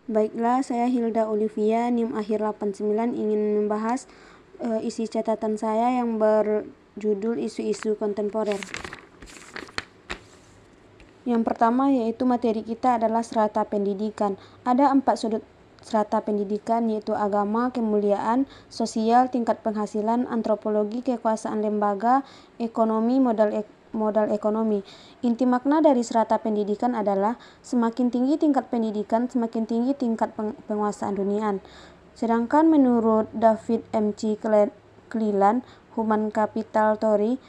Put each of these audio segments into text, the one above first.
Baiklah, saya Hilda Olivia, NIM akhir 89, ingin membahas isi catatan saya yang berjudul isu-isu kontemporer. Yang pertama yaitu materi kita adalah strata pendidikan. Ada 4 sudut strata pendidikan, yaitu agama, kemuliaan, sosial, tingkat penghasilan, antropologi, kekuasaan lembaga, ekonomi, modal ekonomi. Inti makna dari strata pendidikan adalah semakin tinggi tingkat pendidikan, semakin tinggi tingkat penguasaan dunia. Sedangkan menurut David M.C. Cleland, Human Capital Theory,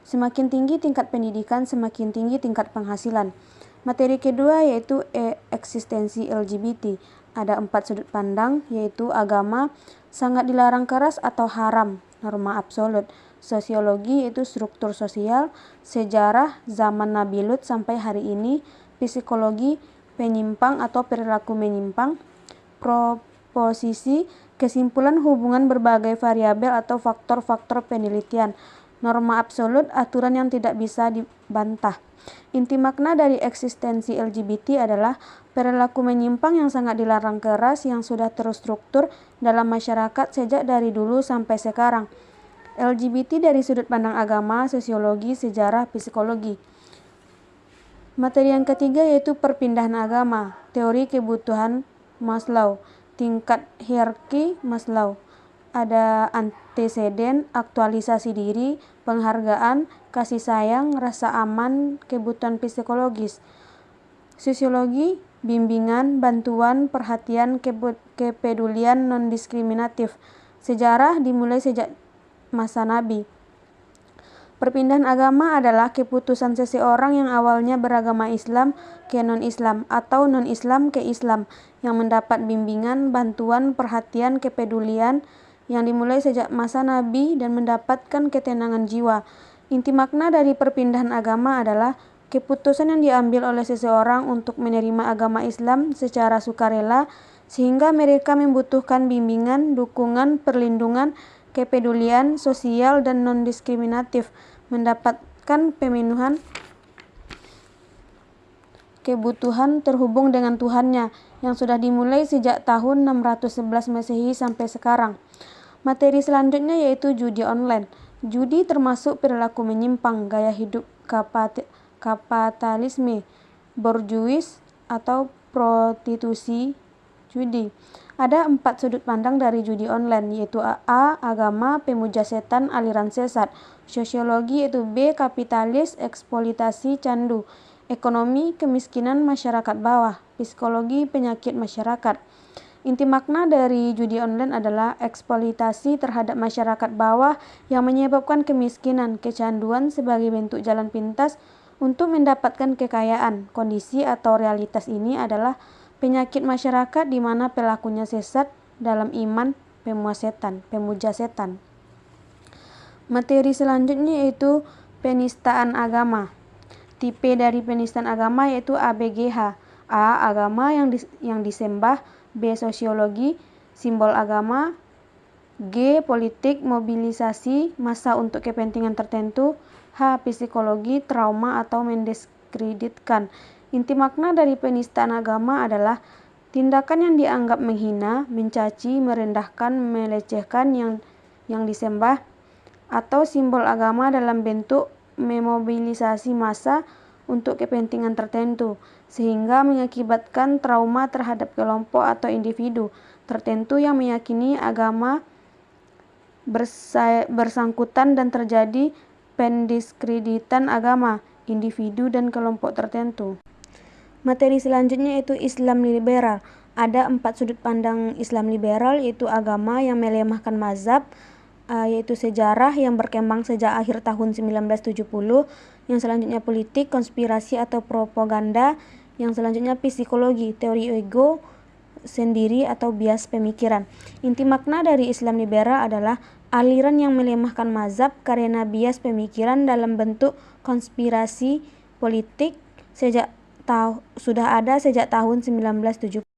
semakin tinggi tingkat pendidikan, semakin tinggi tingkat penghasilan. Materi kedua yaitu eksistensi LGBT. Ada 4 sudut pandang, yaitu agama, sangat dilarang keras atau haram, norma absolut. Sosiologi yaitu struktur sosial, sejarah zaman Nabi Lut sampai hari ini, psikologi penyimpang atau perilaku menyimpang, proposisi kesimpulan hubungan berbagai variabel atau faktor-faktor penelitian, norma absolut aturan yang tidak bisa dibantah. Inti makna dari eksistensi LGBT adalah perilaku menyimpang yang sangat dilarang keras yang sudah terstruktur dalam masyarakat sejak dari dulu sampai sekarang. LGBT dari sudut pandang agama, sosiologi, sejarah, psikologi. Materi yang ketiga yaitu perpindahan agama, teori kebutuhan Maslow, tingkat hierarki Maslow. Ada anteseden, aktualisasi diri, penghargaan, kasih sayang, rasa aman, kebutuhan psikologis. Sosiologi, bimbingan, bantuan, perhatian, kepedulian non-diskriminatif. Sejarah dimulai sejak masa Nabi. Perpindahan agama adalah keputusan seseorang yang awalnya beragama Islam ke non-Islam atau non-Islam ke Islam yang mendapat bimbingan, bantuan, perhatian, kepedulian yang dimulai sejak masa Nabi dan mendapatkan ketenangan jiwa. Inti makna dari perpindahan agama adalah keputusan yang diambil oleh seseorang untuk menerima agama Islam secara sukarela sehingga mereka membutuhkan bimbingan, dukungan, perlindungan, kepedulian sosial dan non-diskriminatif, mendapatkan pemenuhan kebutuhan terhubung dengan Tuhannya yang sudah dimulai sejak tahun 611 Masehi sampai sekarang. Materi selanjutnya yaitu judi online. Judi termasuk perilaku menyimpang, gaya hidup kapitalisme, borjuis atau prostitusi judi. Ada 4 sudut pandang dari judi online, yaitu A. Agama, pemuja setan, aliran sesat. Sosiologi yaitu B. Kapitalis, eksploitasi, candu. Ekonomi, kemiskinan masyarakat bawah. Psikologi, penyakit masyarakat. Inti makna dari judi online adalah eksploitasi terhadap masyarakat bawah yang menyebabkan kemiskinan, kecanduan sebagai bentuk jalan pintas untuk mendapatkan kekayaan. Kondisi atau realitas ini adalah penyakit masyarakat di mana pelakunya sesat dalam iman pemuja setan. Materi selanjutnya yaitu penistaan agama. Tipe dari penistaan agama yaitu ABGH. A. Agama yang disembah. B. Sosiologi, simbol agama. G. Politik, mobilisasi massa untuk kepentingan tertentu. H. Psikologi, trauma atau mendiskreditkan. Inti makna dari penistaan agama adalah tindakan yang dianggap menghina, mencaci, merendahkan, melecehkan yang disembah atau simbol agama dalam bentuk memobilisasi massa untuk kepentingan tertentu, sehingga mengakibatkan trauma terhadap kelompok atau individu tertentu yang meyakini agama bersangkutan dan terjadi pendiskreditan agama, individu dan kelompok tertentu. Materi selanjutnya yaitu Islam liberal. Ada 4 sudut pandang Islam liberal, yaitu agama yang melemahkan mazhab, yaitu sejarah yang berkembang sejak akhir tahun 1970, yang selanjutnya politik, konspirasi atau propaganda, yang selanjutnya psikologi, teori ego sendiri atau bias pemikiran. Inti makna dari Islam liberal adalah aliran yang melemahkan mazhab karena bias pemikiran dalam bentuk konspirasi politik sudah ada sejak tahun 1970.